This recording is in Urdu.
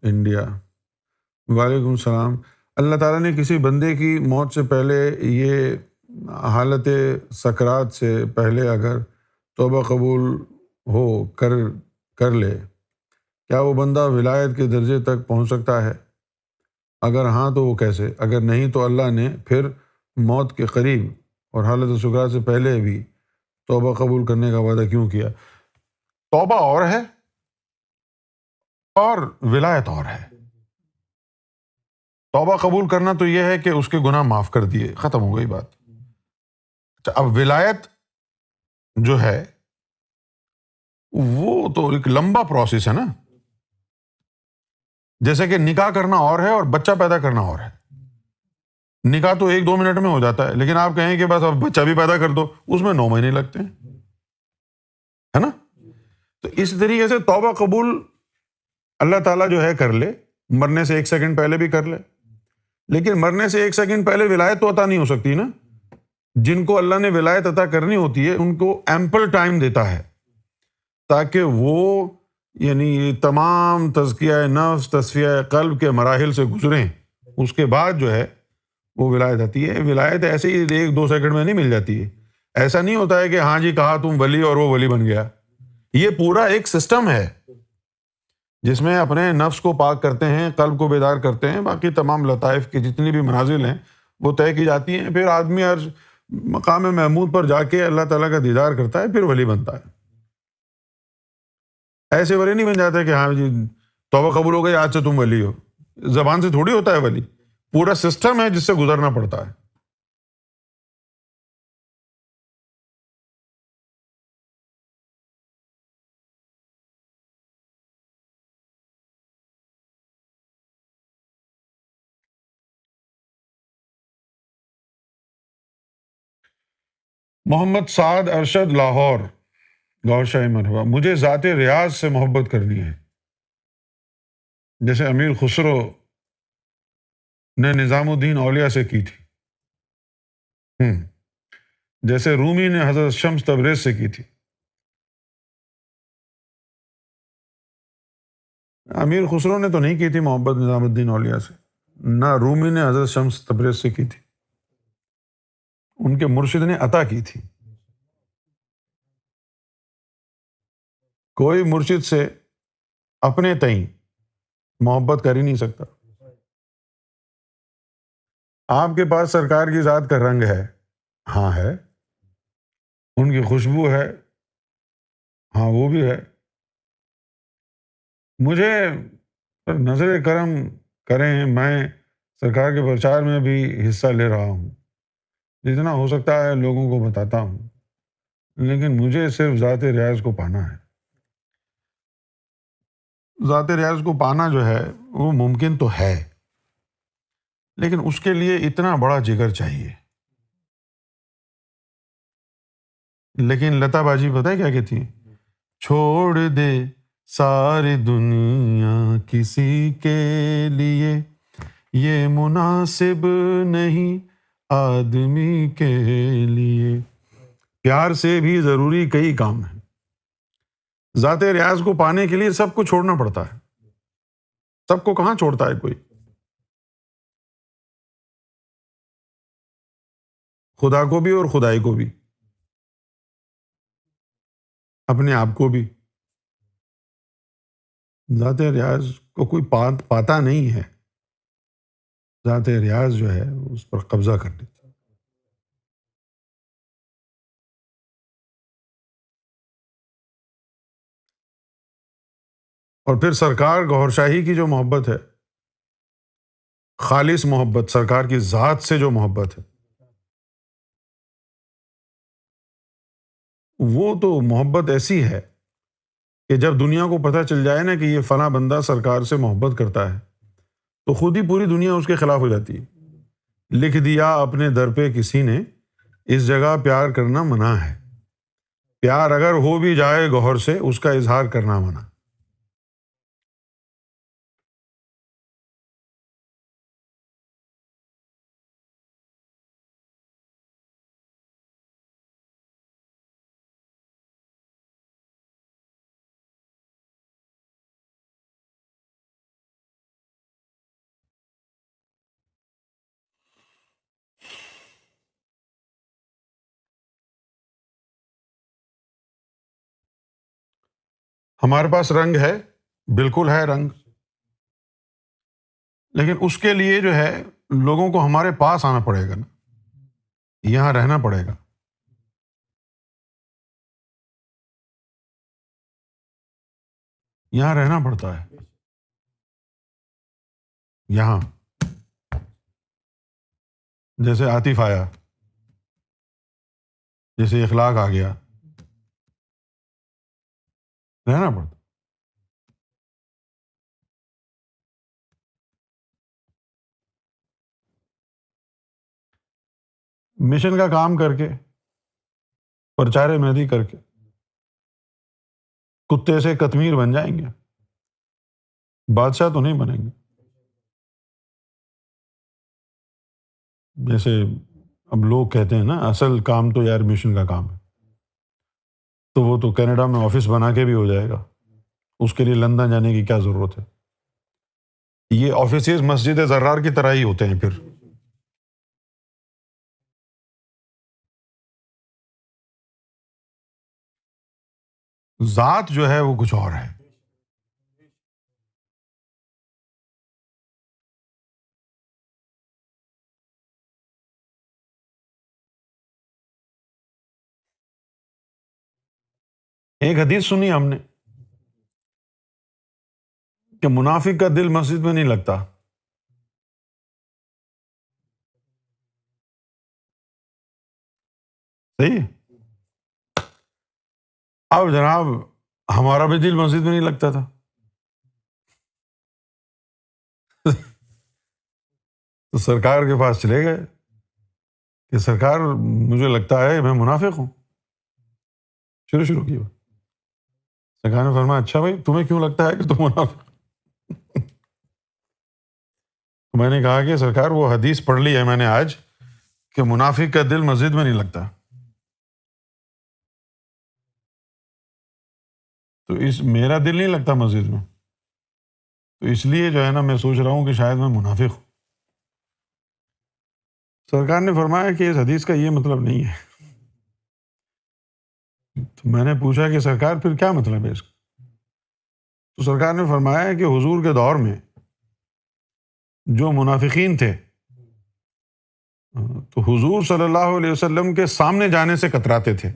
انڈیا۔ وعلیکم السلام۔ اللہ تعالیٰ نے کسی بندے کی موت سے پہلے یہ حالت سکرات سے پہلے اگر توبہ قبول ہو کر لے، کیا وہ بندہ ولایت کے درجے تک پہنچ سکتا ہے؟ اگر ہاں تو وہ کیسے؟ اگر نہیں تو اللہ نے پھر موت کے قریب اور حالت سکرات سے پہلے بھی توبہ قبول کرنے کا وعدہ کیوں کیا؟ توبہ اور ہے اور ولایت اور ہے۔ توبہ قبول کرنا تو یہ ہے کہ اس کے گناہ معاف کر دیے، ختم ہو گئی بات۔ اب ولایت جو ہے وہ تو ایک لمبا پروسیس ہے نا، جیسے کہ نکاح کرنا اور ہے اور بچہ پیدا کرنا اور ہے۔ نکاح تو 1-2 منٹ میں ہو جاتا ہے، لیکن آپ کہیں کہ بس اب بچہ بھی پیدا کر دو، اس میں 9 مہینے لگتے ہیں، ہے نا؟ تو اس طریقے سے توبہ قبول اللہ تعالیٰ جو ہے کر لے، مرنے سے 1 سیکنڈ پہلے بھی کر لے، لیکن مرنے سے 1 سیکنڈ پہلے ولایت تو عطا نہیں ہو سکتی نا۔ جن کو اللہ نے ولایت عطا کرنی ہوتی ہے ان کو ایمپل ٹائم دیتا ہے تاکہ وہ یعنی تمام تزکیہ نفس، تصفیہ قلب کے مراحل سے گزریں، اس کے بعد جو ہے وہ ولایت آتی ہے۔ ولایت ایسے ہی 1-2 سیکنڈ میں نہیں مل جاتی ہے۔ ایسا نہیں ہوتا ہے کہ ہاں جی کہا تم ولی اور وہ ولی بن گیا۔ یہ پورا ایک سسٹم ہے جس میں اپنے نفس کو پاک کرتے ہیں، قلب کو بیدار کرتے ہیں، باقی تمام لطائف کی جتنی بھی منازل ہیں وہ طے کی جاتی ہیں، پھر آدمی ہر مقام محمود پر جا کے اللہ تعالیٰ کا دیدار کرتا ہے، پھر ولی بنتا ہے۔ ایسے ولی نہیں بن جاتے کہ ہاں جی توبہ قبول ہو گئی آج سے تم ولی ہو۔ زبان سے تھوڑی ہوتا ہے ولی، پورا سسٹم ہے جس سے گزرنا پڑتا ہے۔ محمد سعد ارشد لاہور، لاہور شاہی مرحبا۔ مجھے ذات ریاض سے محبت کرنی ہے جیسے امیر خسرو نے نظام الدین اولیاء سے کی تھی، جیسے رومی نے حضرت شمس تبریز سے کی تھی۔ امیر خسرو نے تو نہیں کی تھی محبت نظام الدین اولیاء سے، نہ رومی نے حضرت شمس تبریز سے کی تھی، ان کے مرشد نے عطا کی تھی۔ کوئی مرشد سے اپنے تئیں محبت کر ہی نہیں سکتا۔ آپ کے پاس سرکار کی ذات کا رنگ ہے، ہاں ہے، ان کی خوشبو ہے، ہاں وہ بھی ہے۔ مجھے نظر کرم کریں، میں سرکار کے پرچار میں بھی حصہ لے رہا ہوں، جتنا ہو سکتا ہے لوگوں کو بتاتا ہوں، لیکن مجھے صرف ذات ریاض کو پانا ہے۔ ذات ریاض کو پانا جو ہے وہ ممکن تو ہے، لیکن اس کے لیے اتنا بڑا جگر چاہیے۔ لیکن لتا باجی پتہ ہے کیا کہتی ہیں؟ چھوڑ دے ساری دنیا کسی کے لیے، یہ مناسب نہیں آدمی کے لیے۔ پیار سے بھی ضروری کئی کام ہیں۔ ذات ریاض کو پانے کے لیے سب کو چھوڑنا پڑتا ہے۔ سب کو کہاں چھوڑتا ہے کوئی؟ خدا کو بھی اور خدائی کو بھی، اپنے آپ کو بھی۔ ذات ریاض کو کوئی پاتا نہیں ہے، ذات ریاض جو ہے اس پر قبضہ کر لیتا ہے۔ اور پھر سرکار گوھر شاہی کی جو محبت ہے، خالص محبت، سرکار کی ذات سے جو محبت ہے، وہ تو محبت ایسی ہے کہ جب دنیا کو پتہ چل جائے نا کہ یہ فلاں بندہ سرکار سے محبت کرتا ہے تو خود ہی پوری دنیا اس کے خلاف ہو جاتی ہے۔ لکھ دیا اپنے در پہ کسی نے، اس جگہ پیار کرنا منع ہے، پیار اگر ہو بھی جائے گوھر سے اس کا اظہار کرنا منع۔ ہمارے پاس رنگ ہے، بالکل ہے رنگ، لیکن اس کے لیے جو ہے لوگوں کو ہمارے پاس آنا پڑے گا نا، یہاں رہنا پڑے گا. یہاں رہنا پڑتا ہے. یہاں جیسے عاطف آیا، جیسے اخلاق آ گیا، رہنا پڑتا. مشن کا کام کر کے، پرچارے مہدی کر کے کتے سے قطمیر بن جائیں گے، بادشاہ تو نہیں بنیں گے. جیسے اب لوگ کہتے ہیں نا اصل کام تو یار مشن کا کام ہے، تو وہ تو کینیڈا میں آفس بنا کے بھی ہو جائے گا، اس کے لیے لندن جانے کی کیا ضرورت ہے. یہ آفیسز مسجد زرار کی طرح ہی ہوتے ہیں. پھر ذات جو ہے وہ کچھ اور ہے. ایک حدیث سنی ہم نے کہ منافق کا دل مسجد میں نہیں لگتا. صحیح ہے. اب جناب ہمارا بھی دل مسجد میں نہیں لگتا تھا. تو سرکار کے پاس چلے گئے کہ سرکار مجھے لگتا ہے میں منافق ہوں. شروع کی بات. سرکار نے فرمایا اچھا بھائی تمہیں کیوں لگتا ہے کہ تم منافق؟ میں نے کہا کہ سرکار وہ حدیث پڑھ لی ہے میں نے آج کہ منافق کا دل مسجد میں نہیں لگتا. تو میرا دل نہیں لگتا مسجد میں، تو اس لیے جو ہے نا میں سوچ رہا ہوں کہ شاید میں منافق ہوں. سرکار نے فرمایا کہ اس حدیث کا یہ مطلب نہیں ہے. تو میں نے پوچھا کہ سرکار پھر کیا مطلب ہے اس کا؟ تو سرکار نے فرمایا کہ حضور کے دور میں جو منافقین تھے تو حضور صلی اللہ علیہ وسلم کے سامنے جانے سے کتراتے تھے.